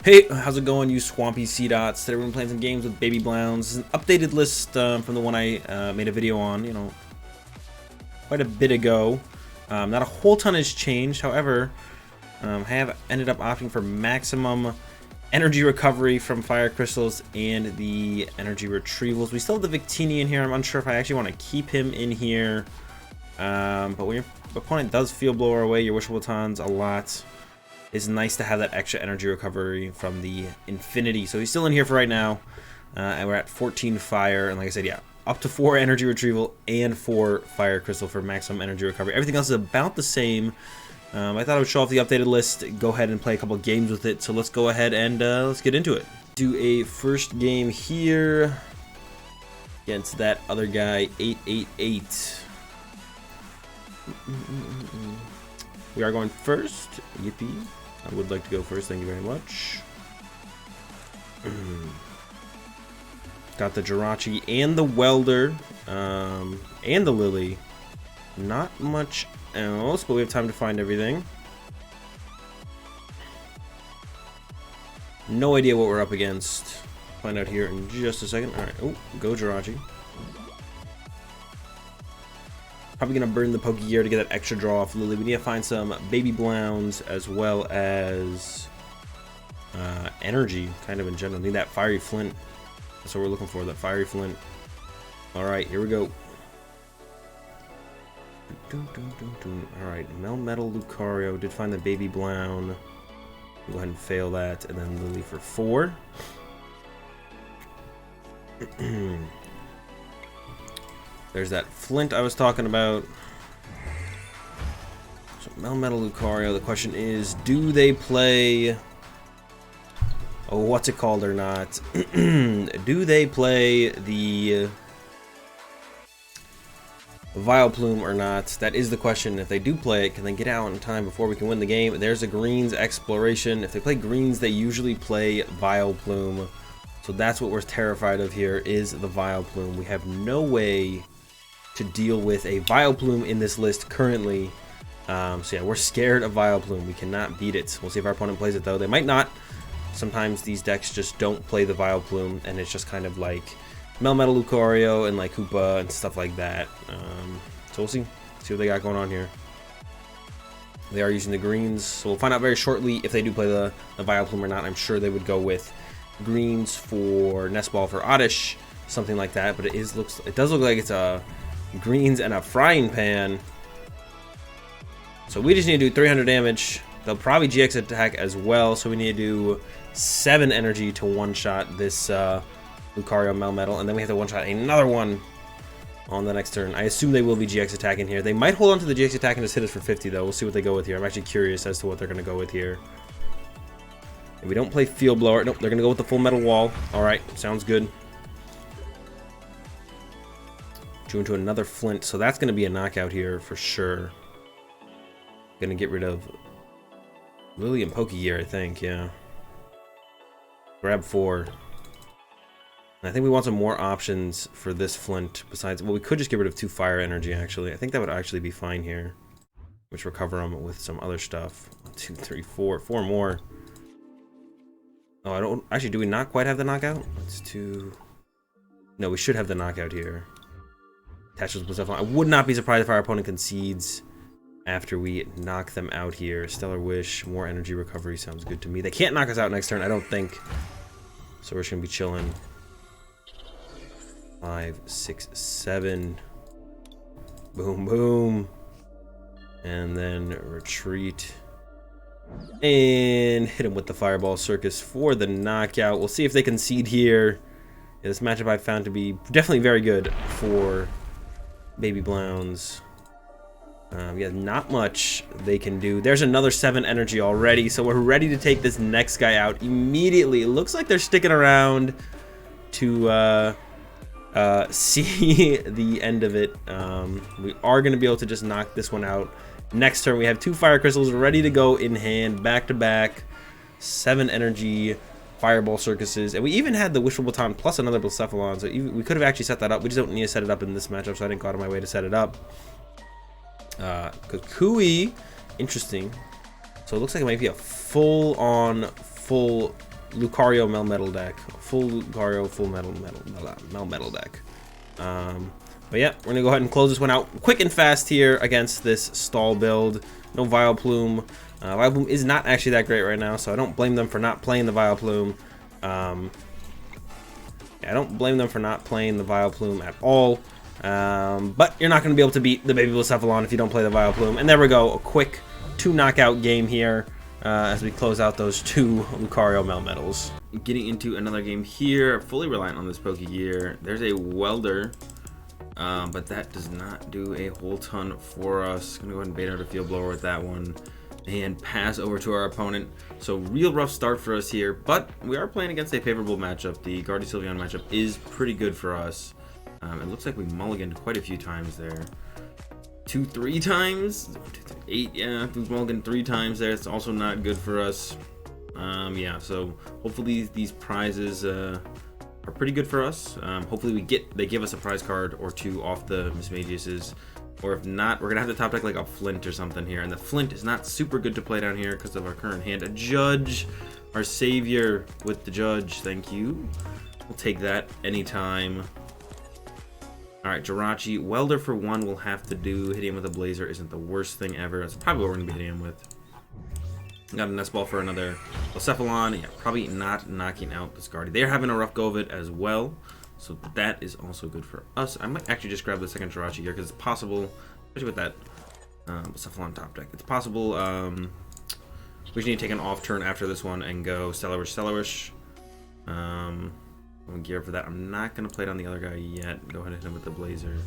Hey, how's it going, you swampy sea dots? Today we're gonna be playing some games with BabyBlowns. This is an updated list from the one I made a video on, quite a bit ago. Not a whole ton has changed, however, I have ended up opting for maximum energy recovery from Fire Crystals and the Energy Retrievals. We still have the Victini in here. I'm unsure if I actually want to keep him in here. But when your opponent does Field Blower away your Wishful Batons a lot, it's nice to have that extra energy recovery from the Infinity. So he's still in here for right now, and we're at 14 fire, and like I said, yeah, up to 4 energy retrieval and 4 fire crystal for maximum energy recovery. Everything else is about the same. I thought I would show off the updated list, go ahead and play a couple games with it, so let's go ahead and let's get into it. Do a first game here against that other guy, 888. We are going first. Yippee. I would like to go first, thank you very much. Got the Jirachi and the Welder, and the Lillie. Not much else, but we have time to find everything. No idea what we're up against. Find out here in just a second. Alright, oh, go Jirachi. Probably gonna burn the Pokégear to get that extra draw off Lillie. We need to find some BabyBlowns as well as energy, kind of in general. Need that Fiery Flint. That's what we're looking for, that Fiery Flint. Alright, here we go. Alright, Melmetal Lucario. Did find the BabyBlown. Go ahead and fail that. And then Lillie for 4. There's that Flint I was talking about. So Melmetal Lucario, the question is, do they play... Oh, what's it called or not? Do they play the Vileplume or not? That is the question. If they do play it, can they get out in time before we can win the game? There's a Greens Exploration. If they play Greens, they usually play Vileplume. So that's what we're terrified of here, is the Vileplume. We have no way to deal with a Vileplume in this list currently. So yeah, we're scared of Vileplume. We cannot beat it. We'll see if our opponent plays it though. They might not. Sometimes these decks just don't play the Vileplume, and it's just kind of like Melmetal Lucario and like Hoopa and stuff like that. So we'll see what they got going on here. They are using the greens, so we'll find out very shortly if they do play the Vileplume or not. I'm sure they would go with greens for Nest Ball for Oddish, something like that. But it does look like it's a greens and a frying pan. So we just need to do 300 damage. They'll probably GX attack as well, so we need to do 7 energy to one-shot this Lucario Melmetal, and then we have to one-shot another one on the next turn. I assume they will be GX attacking here. They might hold on to the GX attack and just hit us for 50 though. We'll see what they go with here. I'm actually curious as to what they're going to go with here. If we don't play Field Blower, nope, they're going to go with the Full Metal Wall. Alright, sounds good. Drew into another Flint, so that's going to be a knockout here for sure. Going to get rid of Lillie and Pokégear, I think, yeah. Grab 4. And I think we want some more options for this Flint besides... Well, we could just get rid of 2 fire energy, actually. I think that would actually be fine here. Which recover them with some other stuff. 1, 2, 3, 4. 4 more. Oh, I don't... Actually, do we not quite have the knockout? Let's do... No, we should have the knockout here. Attaches with Blacephalon. I would not be surprised if our opponent concedes after we knock them out here. Stellar Wish, more energy recovery sounds good to me. They can't knock us out next turn, I don't think. So we're just gonna be chilling. 5, 6, 7. Boom, boom. And then retreat. And hit him with the Fireball Circus for the knockout. We'll see if they concede here. Yeah, this matchup I found to be definitely very good for BabyBlowns. Yeah, not much they can do. There's another 7 energy already, so we're ready to take this next guy out immediately. It looks like they're sticking around to see the end of it. We are going to be able to just knock this one out. Next turn, we have 2 Fire Crystals ready to go in hand, back to back. 7 energy Fireball Circuses, and we even had the Wishful Baton plus another Blacephalon, so we could have actually set that up. We just don't need to set it up in this matchup, so I didn't go out of my way to set it up. Kukui, interesting. So it looks like it might be a full Lucario Melmetal deck. Full Lucario, full Melmetal deck. But yeah, we're gonna go ahead and close this one out quick and fast here against this stall build. No Vileplume. Vileplume is not actually that great right now, so I don't blame them for not playing the Vileplume. I don't blame them for not playing the Vileplume at all. But you're not going to be able to beat the Baby Blacephalon if you don't play the Vileplume. And there we go, a quick 2 knockout game here as we close out those 2 Lucario Melmetals. Getting into another game here, fully reliant on this Pokégear. There's a Welder, but that does not do a whole ton for us. Gonna go ahead and bait out a Field Blower with that one and pass over to our opponent. So real rough start for us here, but we are playing against a favorable matchup. The Sylveon matchup is pretty good for us. It looks like we mulliganed quite a few times there. 3 times? 1, 2, 3, 8, yeah, we mulliganed 3 times there. It's also not good for us. Yeah, so hopefully these prizes are pretty good for us. Hopefully they give us a prize card or 2 off the Mismagiuses. Or if not, we're gonna have to top deck like a Flint or something here. And the Flint is not super good to play down here because of our current hand. A Judge, our savior with the Judge, thank you. We'll take that anytime. Alright, Jirachi. Welder for 1 will have to do. Hitting him with a Blazer isn't the worst thing ever. That's probably what we're gonna be hitting him with. Got a Nest Ball for another Blacephalon. Yeah, probably not knocking out this Gardevoir. They're having a rough go of it as well. So that is also good for us. I might actually just grab the second Jirachi here because it's possible, especially with that Blacephalon top deck, it's possible we just need to take an off turn after this one and go Stellarish. I'm gear for that. I'm not going to play it on the other guy yet. Go ahead and hit him with the Blazer.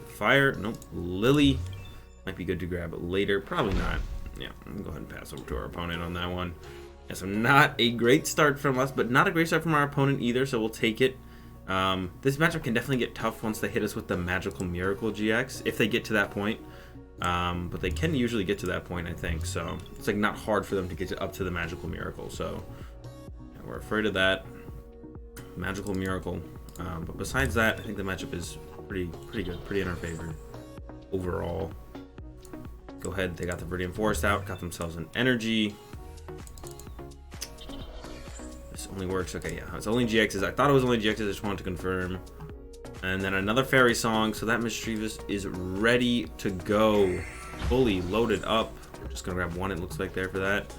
Fire. Nope. Lillie. Might be good to grab it later. Probably not. Yeah, I'm going to go ahead and pass over to our opponent on that one. Yeah, so not a great start from us, but not a great start from our opponent either, so we'll take it. This matchup can definitely get tough once they hit us with the Magical Miracle GX, if they get to that point. But they can usually get to that point, I think, so it's like not hard for them to get up to the Magical Miracle, so yeah, we're afraid of that Magical Miracle. But besides that, I think the matchup is pretty good, pretty in our favor overall. Go ahead, they got the Viridian Forest out, got themselves an Energy. This only works, okay, yeah, it's only GXs. I thought it was only GXs, I just wanted to confirm. And then another Fairy Song, so that Mischievous is ready to go. Fully loaded up. Just gonna grab 1, it looks like there for that.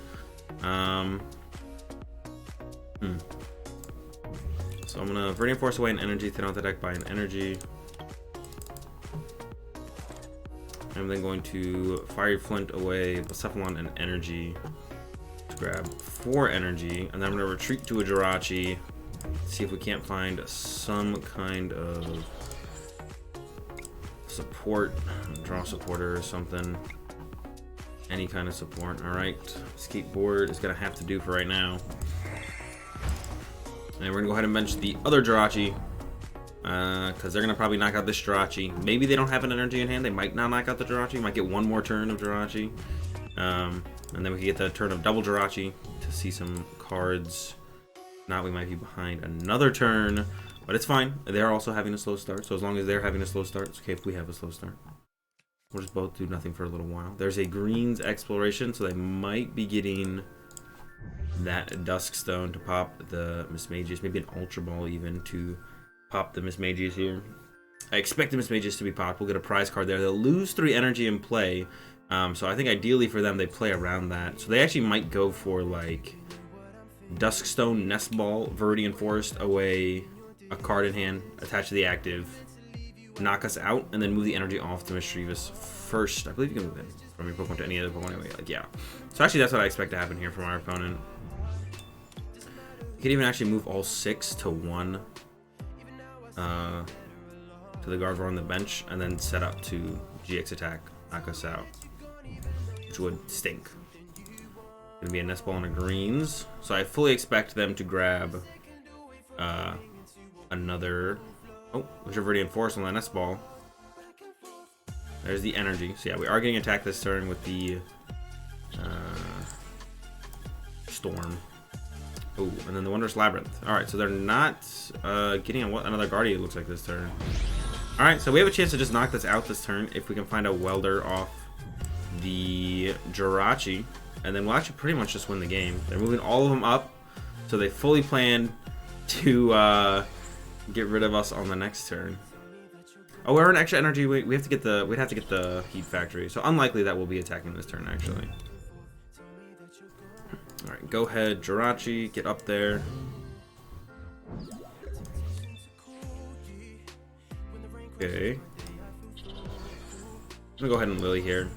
So I'm gonna Viridian Force away an Energy, thin out the deck by an Energy. I'm then going to Fiery Flint away Blacephalon and Energy to grab 4 Energy, and then I'm going to retreat to a Jirachi, see if we can't find some kind of support, draw supporter or something, any kind of support. Alright, Escape Board is going to have to do for right now. And we're going to go ahead and bench the other Jirachi, because they're going to probably knock out this Jirachi. Maybe they don't have an Energy in hand. They might not knock out the Jirachi. Might get 1 more turn of Jirachi. And then we can get the turn of double Jirachi to see some cards. Now we might be behind another turn. But it's fine. They're also having a slow start. So as long as they're having a slow start, it's okay if we have a slow start. We'll just both do nothing for a little while. There's a Greens Exploration. So they might be getting that Dusk Stone to pop the Mismagius. Maybe an Ultra Ball even to pop the Mismagius here. I expect the Mismagius to be popped. We'll get a prize card there. They'll lose 3 energy in play. So I think ideally for them, they play around that. So they actually might go for like Duskstone, Nest Ball, Viridian Forest away, a card in hand, attach to the active, knock us out, and then move the energy off to Mischievous first. I believe you can move it from your Pokemon to any other Pokemon anyway. Like, yeah. So actually, that's what I expect to happen here from our opponent. You could even actually move all 6 to 1. To the Gardevoir on the bench, and then set up to GX attack, knock us out, which would stink. Gonna be a Nest Ball and a Greens, so I fully expect them to grab another. Oh, there's a Viridian Force on that Nest Ball. There's the Energy. So yeah, we are getting attacked this turn with the Storm. Oh, and then the Wondrous Labyrinth. Alright, so they're not getting another Guardian, it looks like, this turn. Alright, so we have a chance to just knock this out this turn if we can find a Welder off the Jirachi. And then we'll actually pretty much just win the game. They're moving all of them up. So they fully planned to get rid of us on the next turn. Oh, we're an extra energy. We'd have to get the heat factory. So unlikely that we'll be attacking this turn actually. All right, go ahead, Jirachi, get up there. Okay. I'm gonna go ahead and Lillie here.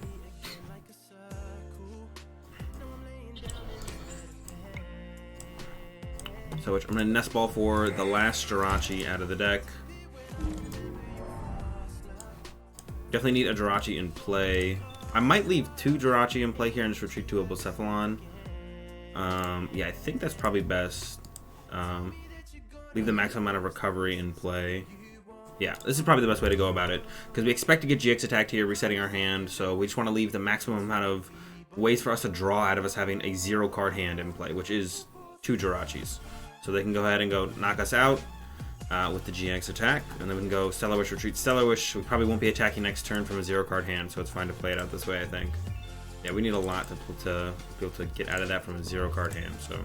So I'm gonna Nest Ball for the last Jirachi out of the deck. Definitely need a Jirachi in play. I might leave 2 Jirachi in play here and just retreat to a Blacephalon. Yeah, I think that's probably best. Leave the maximum amount of recovery in play. Yeah, this is probably the best way to go about it, because we expect to get GX attacked here, resetting our hand, so we just want to leave the maximum amount of ways for us to draw out of us having a 0-card hand in play, which is 2 Jirachis. So they can go ahead and go knock us out with the GX attack, and then we can go Stellar Wish, retreat Stellar Wish. We probably won't be attacking next turn from a 0-card hand, so it's fine to play it out this way, I think. Yeah, we need a lot to be able to get out of that from a 0-card hand, so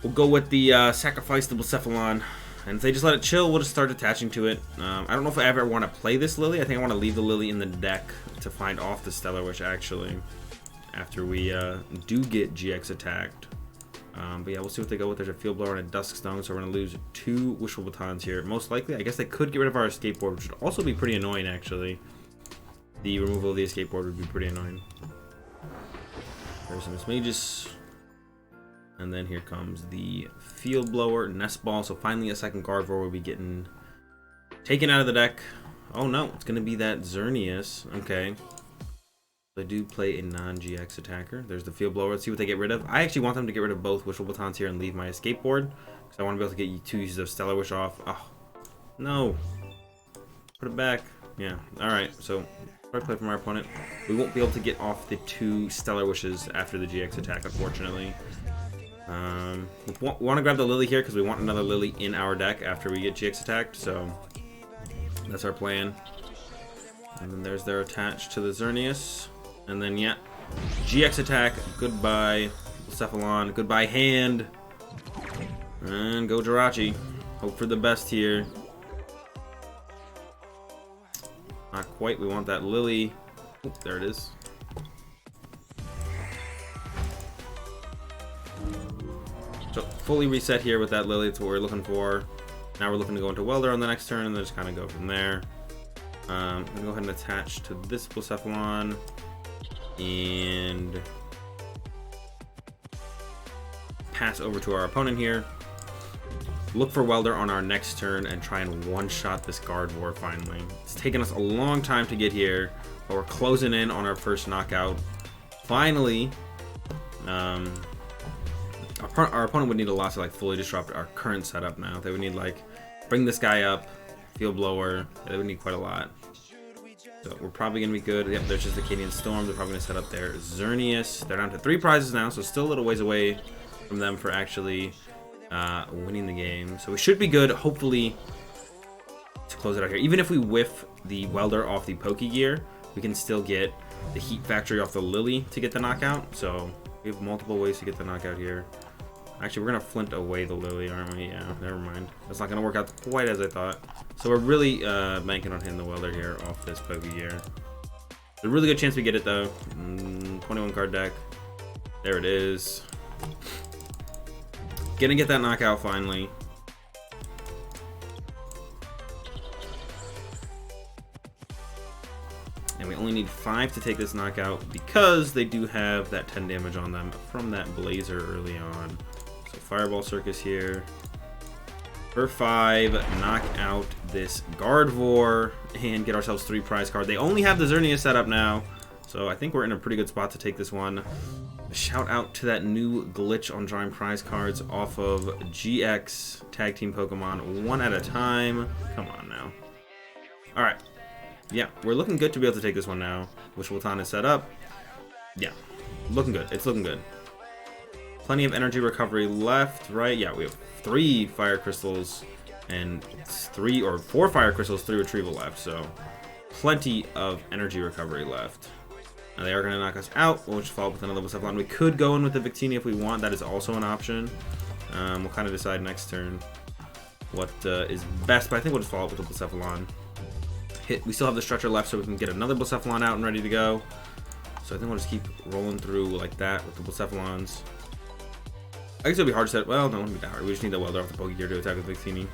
we'll go with the sacrifice the Blacephalon. And if they just let it chill, we'll just start attaching to it. I don't know if I ever want to play this Lillie. I think I want to leave the Lillie in the deck to find off the Stellar Wish, actually, after we do get GX attacked. But yeah, we'll see what they go with. There's a Field Blower and a Dusk Stone, so we're going to lose 2 Wishful Batons here. Most likely, I guess they could get rid of our Escape Board, which would also be pretty annoying, actually. The removal of the Escape Board would be pretty annoying. There's some Mages. And then here comes the Field Blower, Nest Ball. So finally a second Gardevoir will be getting taken out of the deck. Oh no, it's going to be that Xerneas. Okay. They do play a non-GX attacker. There's the Field Blower. Let's see what they get rid of. I actually want them to get rid of both Wishful Batons here and leave my Escape Board, because I want to be able to get 2 uses of Stellar Wish off. Oh, no. Put it back. Yeah, alright. So, probably play from our opponent. We won't be able to get off the 2 Stellar Wishes after the GX attack, unfortunately. We want to grab the Lillie here because we want another Lillie in our deck after we get GX attacked, so that's our plan. And then there's their attach to the Xerneas. And then, yeah, GX attack, goodbye Blacephalon, goodbye hand. And go Jirachi. Hope for the best here. Not quite, we want that Lillie. Oh, there it is. So fully reset here with that Lillie, that's what we're looking for. Now we're looking to go into Welder on the next turn and then just kind of go from there. I'm going to go ahead and attach to this Blacephalon and pass over to our opponent here. Look for Welder on our next turn and try and one-shot this Gardevoir finally. It's taken us a long time to get here, but we're closing in on our first knockout. Finally, our opponent would need a lot to like fully disrupt our current setup now. They would need like bring this guy up, Field Blower. Yeah, they would need quite a lot. So we're probably gonna be good. Yep, there's just the Cadian Storm. They're probably gonna set up their Xerneas. They're down to 3 prizes now, so still a little ways away from them for actually winning the game. So we should be good, hopefully, to close it out here. Even if we whiff the Welder off the Pokégear, we can still get the Heat Factory off the Lillie to get the knockout. So we have multiple ways to get the knockout here. Actually, we're going to Flint away the Lillie, aren't we? Yeah, never mind. That's not going to work out quite as I thought. So we're really banking on hitting the Welder here off this Pokégear. There's a really good chance we get it, though. 21 card deck. There it is. Gonna get that knockout finally. And we only need 5 to take this knockout because they do have that 10 damage on them from that Blazer early on. So Fireball Circus here. For 5, knock out this Gardevoir and get ourselves 3 prize cards. They only have the Xerneas set up now, so I think we're in a pretty good spot to take this one. Shout out to that new glitch on drawing prize cards off of GX Tag Team Pokemon, 1 at a time. Come on now. Alright. Yeah, we're looking good to be able to take this one now. Wishful Baton is set up. Yeah, looking good. It's looking good. Plenty of energy recovery left, right? Yeah, we have 3 Fire Crystals and 3 or 4 Fire Crystals, 3 Retrieval left. So plenty of energy recovery left. They are going to knock us out. We'll just follow up with another Blacephalon. We could go in with the Victini if we want. That is also an option. We'll kind of decide next turn what is best, but I think we'll just follow up with the Blacephalon. We still have the stretcher left, so we can get another Blacephalon out and ready to go. So I think we'll just keep rolling through like that with the Blacephalons. I guess it'll be hard to set. Well, no, it won't be that hard. We just need the Welder off the Pokégear to attack with Victini.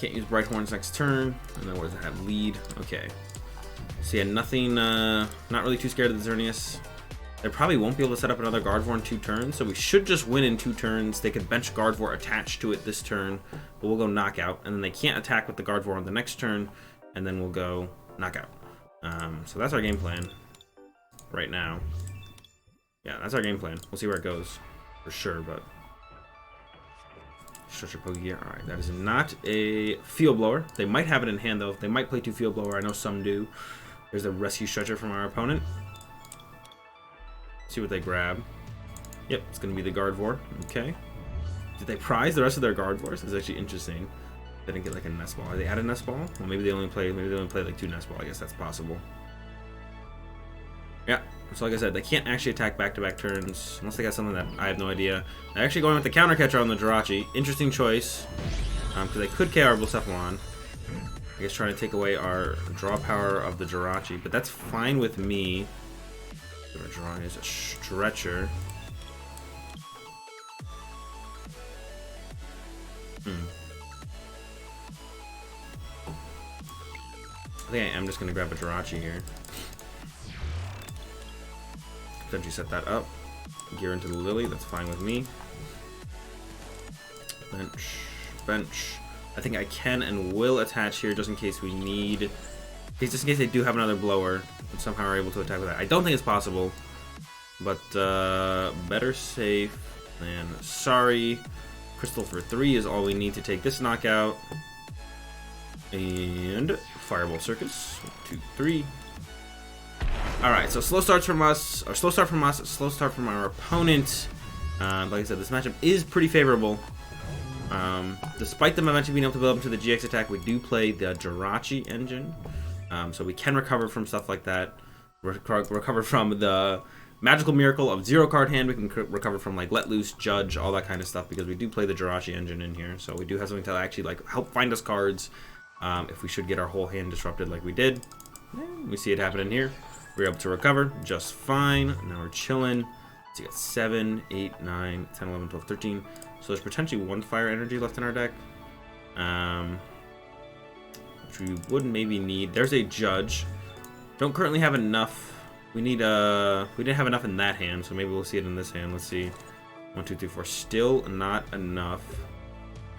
Can't use Bright Horns next turn. And then what does it have? Lead. Okay. So yeah, nothing. Not really too scared of the Xerneas. They probably won't be able to set up another Gardevoir in 2 turns, so we should just win in 2 turns. They could bench Gardevoir attached to it this turn, but we'll go knockout, and then they can't attack with the Gardevoir on the next turn, and then we'll go knockout. So that's our game plan right now. Yeah, that's our game plan. We'll see where it goes for sure, but Stretcher Pokégear. All right, that is not a Field Blower. They might have it in hand though. They might play 2 Field Blower. I know some do. There's a Rescue Stretcher from our opponent. See what they grab. Yep, it's going to be the Gardevoir. Okay. Did they prize the rest of their Gardevoirs? It's actually interesting. They didn't get like a Nest Ball. Are they out of Nest Ball? Well, maybe they only play like 2 Nest Ball. I guess that's possible. Yeah. So like I said, they can't actually attack back-to-back turns unless they got something that I have no idea. They're actually going with the Counter Catcher on the Jirachi. Interesting choice. Because they could KO our Blacephalon. I guess trying to take away our draw power of the Jirachi, but that's fine with me. We're drawing as a stretcher. I think I am just going to grab a Jirachi here. Potentially set that up. Gear into the Lillie. That's fine with me. Bench. Bench. I think I can and will attach here just in case we need... Just in case they do have another blower and somehow are able to attack with that. I don't think it's possible, but better safe than sorry. Crystal for 3 is all we need to take this knockout. And Fireball Circus. 1, 2, 3. Alright, so slow starts from us, or slow start from us, slow start from our opponent. Like I said, this matchup is pretty favorable. Despite them eventually being able to build up to the GX attack, we do play the Jirachi engine. So we can recover from stuff like that. Recover from the Magical Miracle of 0-card hand. We can recover from like Let Loose, Judge, all that kind of stuff because we do play the Jirachi engine in here. So we do have something to actually like help find us cards if we should get our whole hand disrupted like we did. We see it happening here. We're able to recover just fine. Now we're chilling. So you got 7, 8, 9, 10, 11, 12, 13. So there's potentially 1 fire energy left in our deck. Which we would maybe need. There's a Judge. Don't currently have enough. We need we didn't have enough in that hand, so maybe we'll see it in this hand. Let's see. 1, 2, 3, 4. Still not enough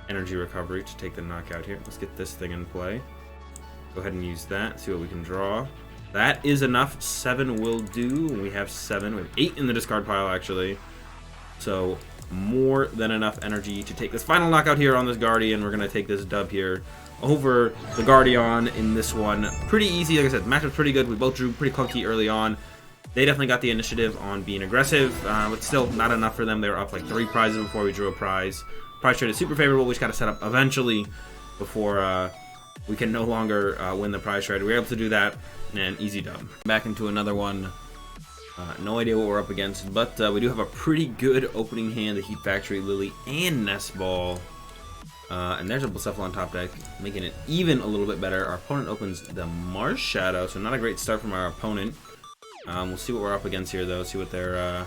energy recovery to take the knockout here. Let's get this thing in play. Go ahead and use that. See what we can draw. That is enough. 7 will do. We have 7. We have 8 in the discard pile actually. So more than enough energy to take this final knockout here on this Guardian. We're gonna take this dub here over the Guardian in this one. Pretty easy. Like I said, the matchup's pretty good. We both drew pretty clunky early on. They definitely got the initiative on being aggressive, but still not enough for them. They were up like 3 prizes before we drew a prize. Prize trade is super favorable. We just got to set up eventually before we can no longer win the prize trade. We were able to do that, and easy dub. Back into another one. No idea what we're up against, but we do have a pretty good opening hand. The Heat Factory, Lillie, and Nest Ball. And there's a Blacephalon top deck, making it even a little bit better. Our opponent opens the Mars Shadow, so not a great start from our opponent. We'll see what we're up against here, though. See what they're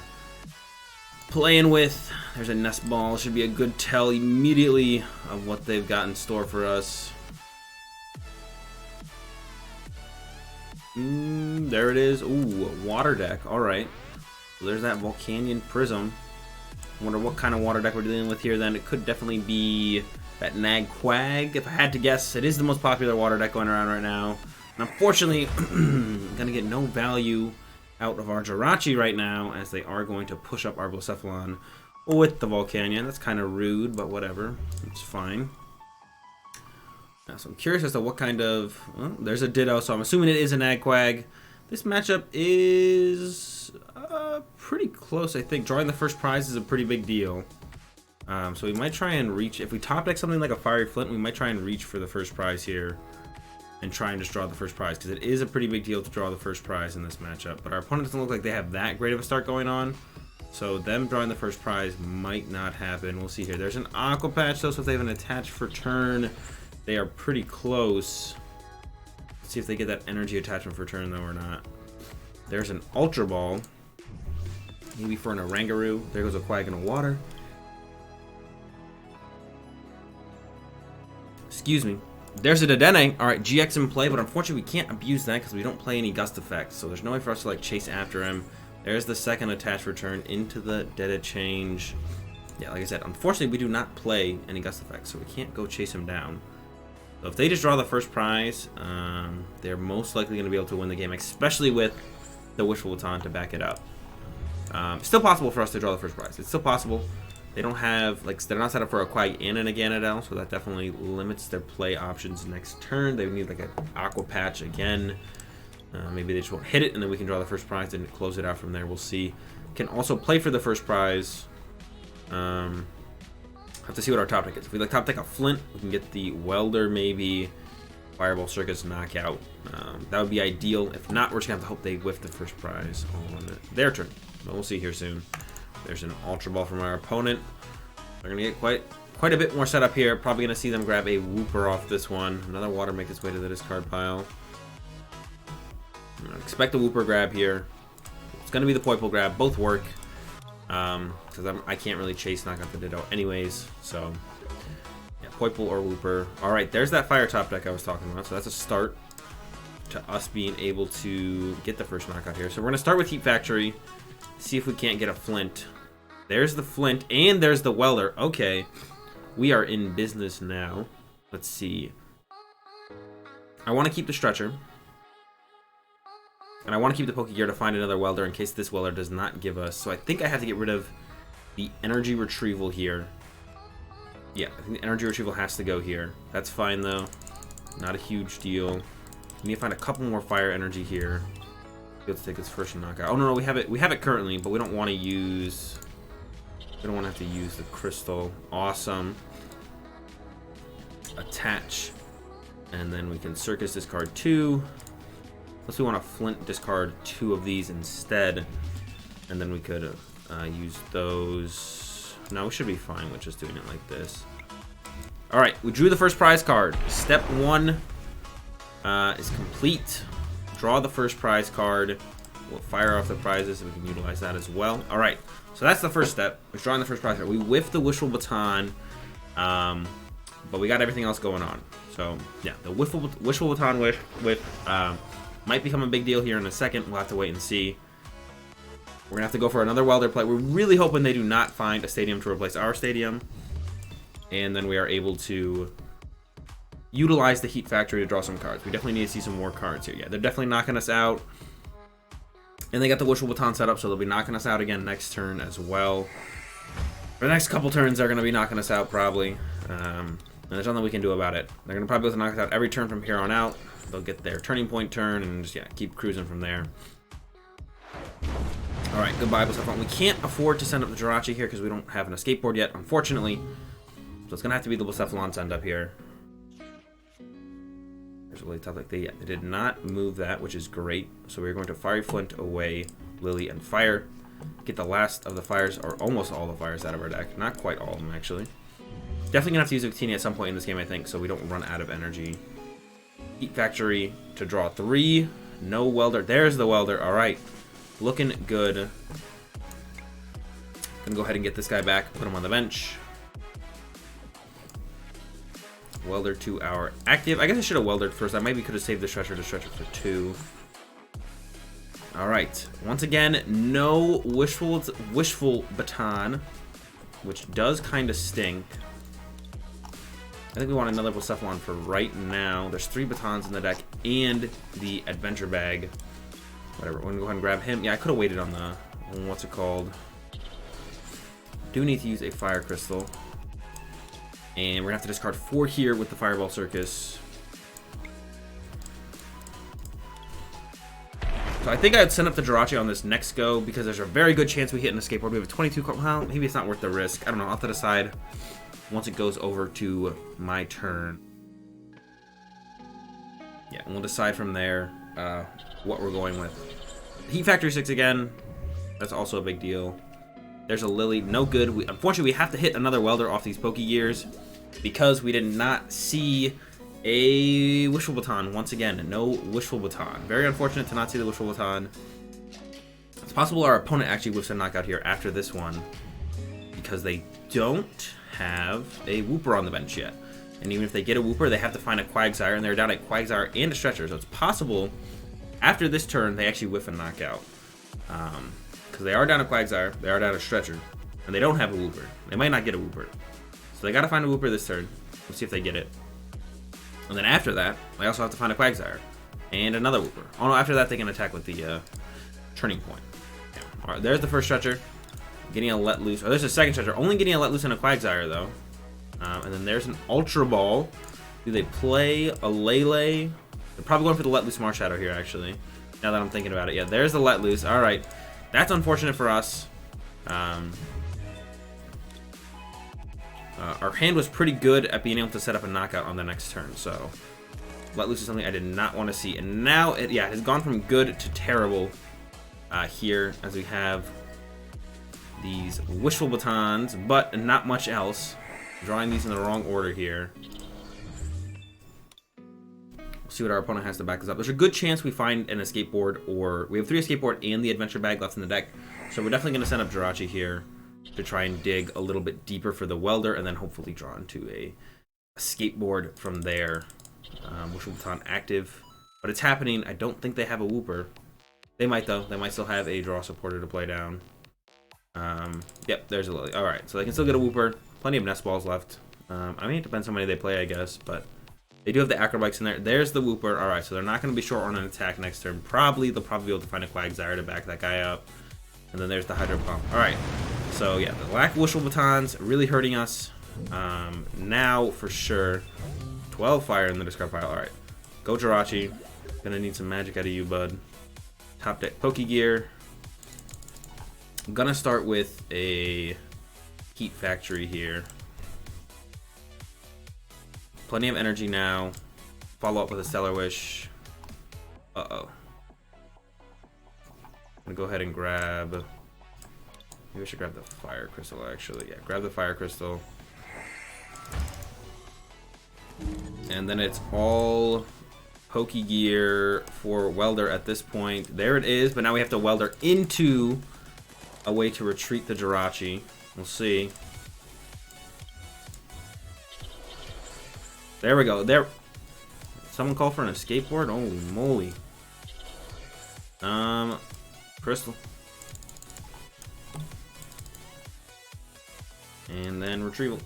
playing with. There's a Nest Ball. Should be a good tell immediately of what they've got in store for us. There it is. Ooh, a water deck. All right. So there's that Volcanion Prism. Wonder what kind of water deck we're dealing with here. Then it could definitely be that Nag Quag. If I had to guess, it is the most popular water deck going around right now. And unfortunately, gonna get no value out of our Jirachi right now, as they are going to push up our Blacephalon with the Volcanion. That's kind of rude, but whatever. It's fine. Now, so I'm curious as to what kind of... Well, there's a Ditto, so I'm assuming it is a Nag Quag. This matchup is pretty close, I think. Drawing the first prize is a pretty big deal. So we might try and reach... If we top deck something like a Fiery Flint, we might try and reach for the first prize here. and try and just draw the first prize, because it is a pretty big deal to draw the first prize in this matchup. But our opponent doesn't look like they have that great of a start going on, so them drawing the first prize might not happen. We'll see here. There's an Aqua Patch though, so if they have an attach for turn, they are pretty close. Let's see if they get that energy attachment for turn though or not. There's an Ultra Ball, maybe for an Oranguru. There goes a Quag and a Water. Excuse me. There's a Dedenne. Alright, GX in play, but unfortunately we can't abuse that because we don't play any Gust effects. So there's no way for us to like chase after him. There's the second attach return into the Dedechange. Yeah, like I said, unfortunately we do not play any Gust effects, so we can't go chase him down. So if they just draw the first prize, they're most likely going to be able to win the game, especially with the Wishful Baton to back it up. Still possible for us to draw the first prize. It's still possible. They don't have, like, they're not set up for a Quag and a Ganadel, so that definitely limits their play options next turn. They would need like an Aqua Patch again. Maybe they just won't hit it, and then we can draw the first prize and close it out from there. We'll see. Can also play for the first prize. Have to see what our top deck is. If we like top deck a Flint, we can get the Welder, maybe Fireball Circus knockout. That would be ideal. If not, we're just gonna have to hope they whiff the first prize on their turn. But we'll see here soon. There's an Ultra Ball from our opponent. They're gonna get quite a bit more setup here. Probably gonna see them grab a Wooper off this one. Another Water make its way to the discard pile. Expect a Wooper grab here. It's gonna be the Poipole grab. Both work. Because I can't really chase knock out the Ditto anyways. So yeah, Poipole or Wooper. Alright, there's that Fire top deck I was talking about. So that's a start to us being able to get the first knockout here. So we're gonna start with Heat Factory. See if we can't get a Flint. There's the Flint, and there's the Welder. Okay, we are in business now. Let's see. I want to keep the Stretcher. And I want to keep the Pokégear to find another Welder in case this Welder does not give us. So I think I have to get rid of the Energy Retrieval here. Yeah, I think the Energy Retrieval has to go here. That's fine, though. Not a huge deal. We need to find a couple more Fire Energy here. Let's take this first knockout. Oh no, we have it currently, but we don't want to use. We don't want to have to use the crystal. Awesome. Attach, and then we can Circus discard 2. Unless we want to Flint discard 2 of these instead, and then we could use those. No, we should be fine with just doing it like this. All right, we drew the first prize card. Step 1 is complete. Draw the first prize card. We'll fire off the prizes so we can utilize that as well. All right, so that's the first step. We're drawing the first prize card. We whiffed the Wishful Baton, but we got everything else going on. So yeah, the Wishful Baton whiff might become a big deal here in a second. We'll have to wait and see. We're gonna have to go for another Welder play. We're really hoping they do not find a stadium to replace our stadium, and then we are able to utilize the Heat Factory to draw some cards. We definitely need to see some more cards here. Yeah, they're definitely knocking us out. And they got the Wishful Baton set up, so they'll be knocking us out again next turn as well. For the next couple turns, they're going to be knocking us out probably. And there's nothing we can do about it. They're going to probably have to knock us out every turn from here on out. They'll get their turning point turn and just, yeah, keep cruising from there. Alright, goodbye, Blacephalon. We can't afford to send up the Jirachi here because we don't have an Escape Board yet, unfortunately. So it's going to have to be the Blacephalon send up here. Really tough. Like they did not move that, which is great. So we're going to Fiery Flint away, Lillie, and Fire. Get the last of the fires, or almost all the fires out of our deck. Not quite all of them, actually. Definitely gonna have to use Victini at some point in this game, I think, so we don't run out of energy. Heat Factory to draw 3. No Welder. There's the Welder. All right, looking good. Gonna go ahead and get this guy back. Put him on the bench. Welder to our active. I guess I should have Weldered first. I maybe could have saved the Stretcher to stretch it for 2. Alright. Once again, no Wishful Baton, which does kind of stink. I think we want another Blacephalon for right now. There's 3 Batons in the deck and the Adventure Bag. Whatever. We're going to go ahead and grab him. Yeah, I could have waited on the... What's it called? Do need to use a Fire Crystal. And we're going to have to discard 4 here with the Fireball Circus. So I think I'd send up the Jirachi on this next go because there's a very good chance we hit an Escape Board. We have a 22 card. Well, maybe it's not worth the risk. I don't know. I'll have to decide once it goes over to my turn. Yeah, and we'll decide from there what we're going with. Heat Factory 6 again. That's also a big deal. There's a Lillie, no good. Unfortunately, we have to hit another Welder off these Pokégears because we did not see a Wishful Baton once again. No Wishful Baton. Very unfortunate to not see the Wishful Baton. It's possible our opponent actually whiffs a knockout here after this one because they don't have a Wooper on the bench yet. And even if they get a Wooper, they have to find a Quagsire, and they're down a Quagsire and a Stretcher. So it's possible after this turn they actually whiff a knockout. Because they are down a Quagsire, they are down a Stretcher, and they don't have a Wooper. They might not get a Wooper. So they gotta find a Wooper this turn. Let's see if they get it. And then after that, they also have to find a Quagsire and another Wooper. Oh no, after that they can attack with the Turning Point. Yeah. Alright, there's the first Stretcher. Getting a Let Loose. Oh, there's a second Stretcher. Only getting a Let Loose and a Quagsire though. And then there's an Ultra Ball. Do they play a Lele? They're probably going for the Let Loose Marshadow here actually. Now that I'm thinking about it. Yeah, there's the Let Loose. Alright. That's unfortunate for us. Our hand was pretty good at being able to set up a knockout on the next turn, so Let Loose is something I did not want to see. And now, it has gone from good to terrible here, as we have these Wishful Batons, but not much else. Drawing these in the wrong order here. We'll see what our opponent has to back this up. There's a good chance we find an Escape Board, or we have 3 Escape Board and the Adventure Bag left in the deck, so we're definitely going to send up Jirachi here to try and dig a little bit deeper for the Welder, and then hopefully draw into a Escape Board from there. Wishful Baton active, but it's happening. I don't think they have a Wooper. They might though. They might still have a Draw Supporter to play down. Yep, there's a Lillie. Alright, so they can still get a Wooper. Plenty of Nest Balls left. I mean, it depends how many they play, I guess, but they do have the Acrobikes in there. There's the Wooper. Alright, so they're not going to be short on an attack next turn. They'll probably be able to find a Quagsire to back that guy up. And then there's the Hydro Pump. Alright, so yeah, the lack of Wishful Batons really hurting us. Now, for sure, 12 fire in the discard pile. Alright, go Jirachi. Gonna need some magic out of you, bud. Top deck Pokégear. I'm gonna start with a Heat Factory here. Plenty of energy now. Follow up with a Stellar Wish. Uh-oh. I'm gonna go ahead and grab... Maybe I should grab the Fire Crystal, actually. Yeah, grab the Fire Crystal. And then it's all Pokégear for Welder at this point. There it is, but now we have to Welder into a way to retreat the Jirachi. We'll see. There we go. There. Someone call for an Escape Board? Holy moly. Crystal. And then Retrieval.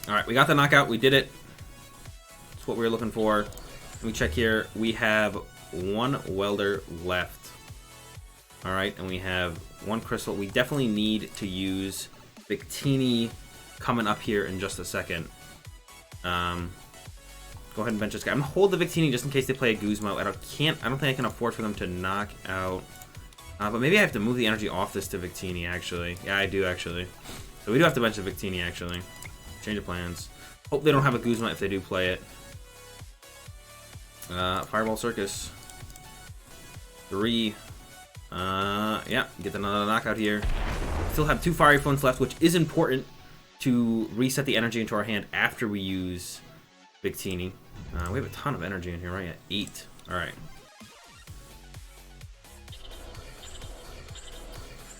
Alright, we got the knockout. We did it. That's what we were looking for. Let me check here. We have 1 Welder left. Alright, and we have 1 Crystal. We definitely need to use Victini coming up here in just a second. Go ahead and bench this guy. I'm gonna hold the Victini just in case they play a Guzma. I don't think I can afford for them to knock out. But maybe I have to move the energy off this to Victini, actually. Yeah, I do, actually. So we do have to bench the Victini, actually. Change of plans. Hope they don't have a Guzma if they do play it. Fireball Circus. 3. Yeah, get another knockout here. Still have 2 Fiery Flints left, which is important to reset the energy into our hand after we use Victini. We have a ton of energy in here, right? At 8. Alright.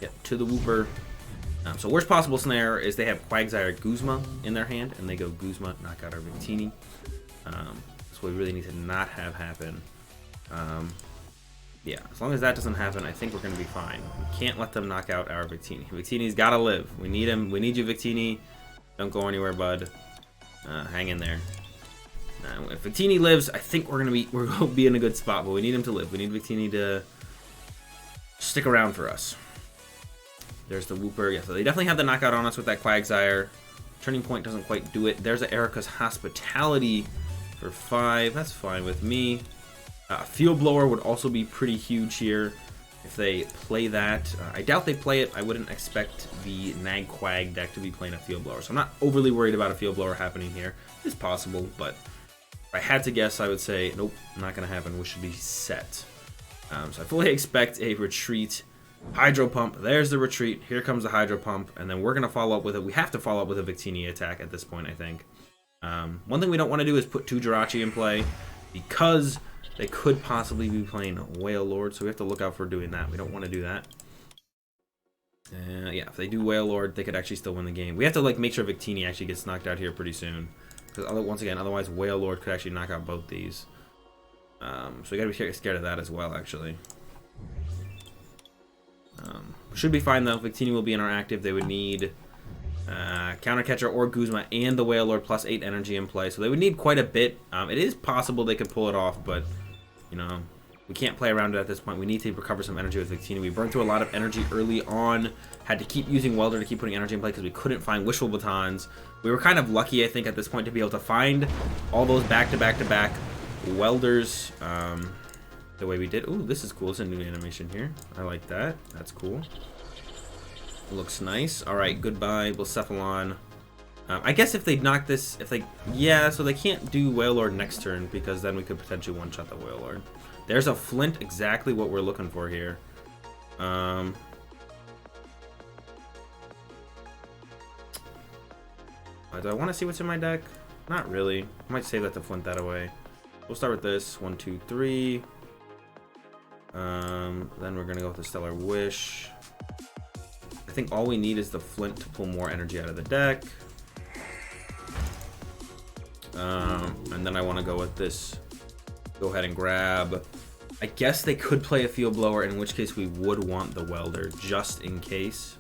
Get to the Wooper. So worst possible scenario is they have Quagsire Guzma in their hand, and they go Guzma, knock out our Victini. That's what we really need to not have happen. Yeah, as long as that doesn't happen, I think we're going to be fine. We can't let them knock out our Victini. Victini's got to live. We need him. We need you, Victini. Don't go anywhere, bud. Hang in there. If Victini lives, I think we're going to be in a good spot, but we need him to live. We need Victini to stick around for us. There's the Wooper. Yeah, so they definitely have the knockout on us with that Quagsire. Turning Point doesn't quite do it. There's a Erica's Hospitality for 5. That's fine with me. Field Blower would also be pretty huge here if they play that. I doubt they play it. I wouldn't expect the Nag Quag deck to be playing a Field Blower, so I'm not overly worried about a Field Blower happening here. It's possible, but If I had to guess, I would say, nope, not going to happen. We should be set. So I fully expect a retreat. Hydro Pump. There's the retreat. Here comes the Hydro Pump. And then we're going to follow up with it. We have to follow up with a Victini attack at this point, I think. One thing we don't want to do is put 2 Jirachi in play, because they could possibly be playing Whale Lord. So we have to look out for doing that. We don't want to do that. Yeah, if they do Whale Lord, they could actually still win the game. We have to like make sure Victini actually gets knocked out here pretty soon. Because once again, otherwise Whale Lord could actually knock out both these. So we gotta be scared of that as well, actually. Should be fine though. Victini will be in our active. They would need Counter Catcher or Guzma and the Whale Lord plus 8 energy in play. So they would need quite a bit. It is possible they could pull it off, but you know, we can't play around it at this point. We need to recover some energy with Victini. We burned through a lot of energy early on. Had to keep using Welder to keep putting energy in play because we couldn't find Wishful Batons. We were kind of lucky, I think, at this point to be able to find all those back-to-back-to-back Welders the way we did. Ooh, this is cool. It's a new animation here. I like that. That's cool. Looks nice. All right, goodbye, Blacephalon. I guess if they knock this, yeah, so they can't do Whale Lord next turn because then we could potentially one-shot the Whale Lord. There's a Flint, exactly what we're looking for here. Do I want to see what's in my deck? Not really. I might save that to Flint that away. We'll start with this. 1, 2, 3. Then we're gonna go with the Stellar Wish. I think all we need is the Flint to pull more energy out of the deck. And then I want to go with this. Go ahead and grab. I guess they could play a Field Blower, in which case we would want the Welder just in case.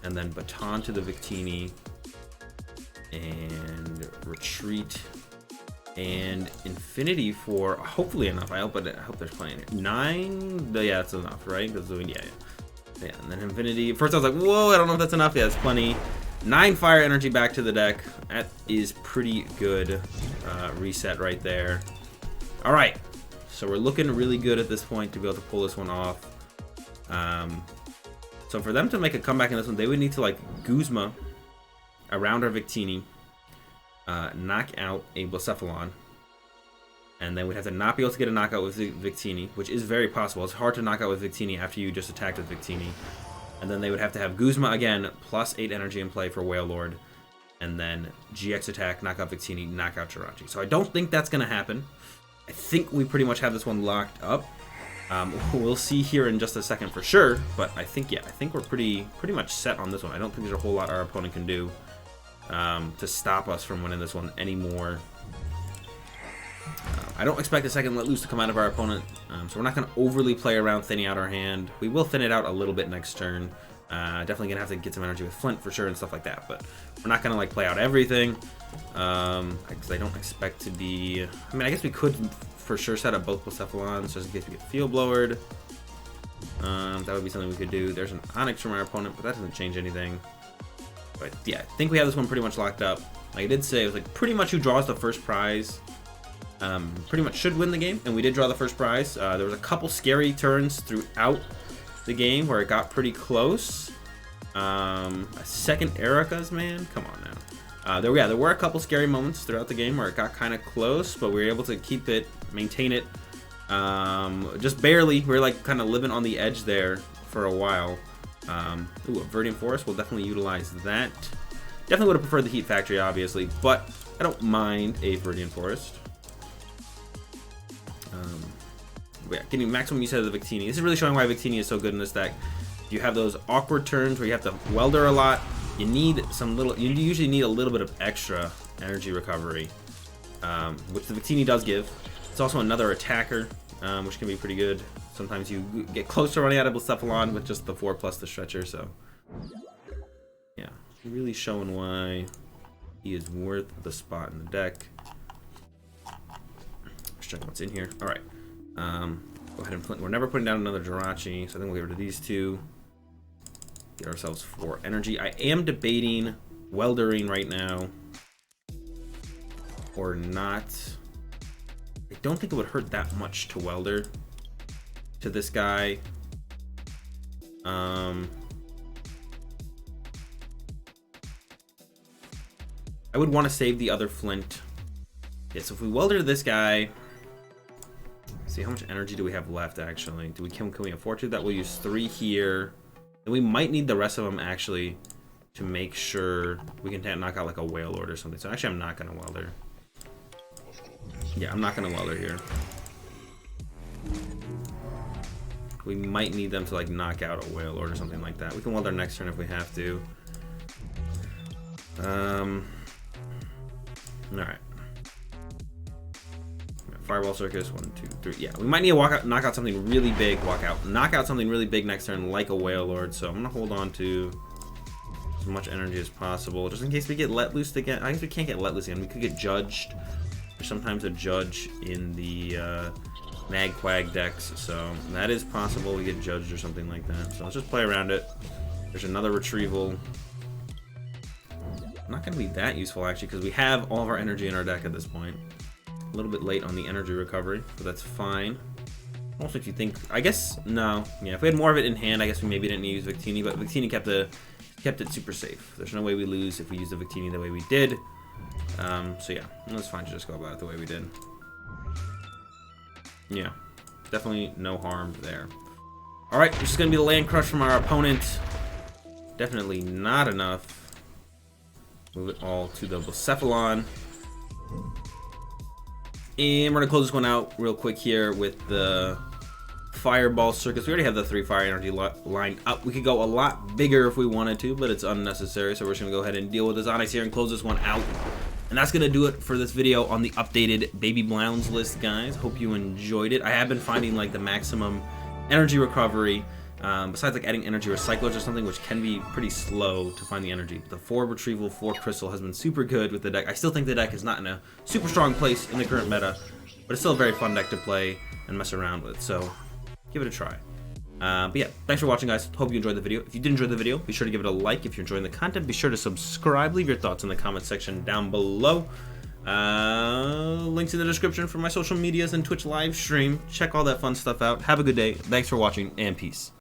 And then Baton to the Victini. And Retreat. And Infinity for hopefully enough. I hope there's playing it. 9? Yeah, that's enough, right? Yeah, and then Infinity. First I was like, whoa, I don't know if that's enough. Yeah, it's plenty. 9 fire energy back to the deck. That is pretty good reset right there. All right, so we're looking really good at this point to be able to pull this one off. So for them to make a comeback in this one, they would need to like Guzma around our Victini, knock out a Blacephalon, and then we'd have to not be able to get a knockout with Victini, which is very possible. It's hard to knock out with Victini after you just attacked with Victini. And then they would have to have Guzma again, plus 8 energy in play for Whale Lord. And then GX attack, knock out Victini, knock out Jirachi. So I don't think that's going to happen. I think we pretty much have this one locked up. We'll see here in just a second for sure. But I think, yeah, I think we're pretty much set on this one. I don't think there's a whole lot our opponent can do to stop us from winning this one anymore. I don't expect a second let loose to come out of our opponent, so we're not going to overly play around thinning out our hand. We will thin it out a little bit next turn. Definitely going to have to get some energy with Flint for sure and stuff like that, but we're not going to like play out everything, because I don't expect to be... I mean, I guess we could for sure set up both Blacephalons just in case we get Field Blowered. That would be something we could do. There's an Onyx from our opponent, but that doesn't change anything. But yeah, I think we have this one pretty much locked up. Like I did say, it was like pretty much who draws the first prize pretty much should win the game, and we did draw the first prize. There was a couple scary turns throughout the game where it got pretty close. A second Erica's, man, come on now. There were a couple scary moments throughout the game where it got kind of close, but we were able to keep it, maintain it, just barely. We were like kind of living on the edge there for a while. Ooh, a Verdian Forest, we'll definitely utilize that. Definitely would have preferred the Heat Factory, obviously, but I don't mind a Verdian Forest. Yeah, getting maximum use out of the Victini. This is really showing why Victini is so good in this deck. You have those awkward turns where you have to Welder a lot. You need you usually need a little bit of extra energy recovery, which the Victini does give. It's also another attacker, which can be pretty good. Sometimes you get close to running out of Blacephalon with just the 4 plus the Stretcher, so yeah, really showing why he is worth the spot in the deck. Let's check what's in here. All right. Go ahead and Flint. We're never putting down another Jirachi, so I think we'll get rid of these two. Get ourselves 4 energy. I am debating Weldering right now or not. I don't think it would hurt that much to Welder to this guy. I would want to save the other Flint Okay, so if we welder this guy, see how much energy do we have left actually? Can we afford to? That we'll use 3 here. And we might need the rest of them actually to make sure we can knock out like a whale lord or something. So actually I'm not gonna welder. Yeah, I'm not gonna welder here. We might need them to like knock out a whale lord or something like that. We can welder next turn if we have to. Alright. Fireball Circus, 1, 2, 3. Yeah, we might need to knock out something really big. Knock out something really big next turn, like a whale lord. So I'm gonna hold on to as much energy as possible, just in case we get let loose again. I guess we can't get let loose again. We could get judged. There's sometimes a judge in the Magquag decks, so that is possible. We get judged or something like that. So let's just play around it. There's another retrieval. Not gonna be that useful actually, because we have all of our energy in our deck at this point. A little bit late on the energy recovery, but that's fine. Also, if you think, I guess, no. Yeah, if we had more of it in hand, I guess we maybe didn't use Victini, but Victini kept it super safe. There's no way we lose if we use the Victini the way we did. So yeah, it's fine to just go about it the way we did. Yeah, definitely no harm there. Alright, this is going to be the land crush from our opponent. Definitely not enough. Move it all to the Blacephalon. And we're going to close this one out real quick here with the Fireball Circus. We already have the 3 fire energy lined up. We could go a lot bigger if we wanted to, but it's unnecessary. So we're just going to go ahead and deal with this Onyx here and close this one out. And that's going to do it for this video on the updated BabyBlowns list, guys. Hope you enjoyed it. I have been finding like the maximum energy recovery, besides like adding energy recyclers or something, which can be pretty slow to find the energy. But the 4 retrieval, 4 crystal has been super good with the deck. I still think the deck is not in a super strong place in the current meta, but it's still a very fun deck to play and mess around with. So give it a try. But yeah, thanks for watching, guys. Hope you enjoyed the video. If you did enjoy the video, be sure to give it a like. If you're enjoying the content, be sure to subscribe. Leave your thoughts in the comment section down below. Links in the description for my social medias and Twitch live stream. Check all that fun stuff out. Have a good day. Thanks for watching, and peace.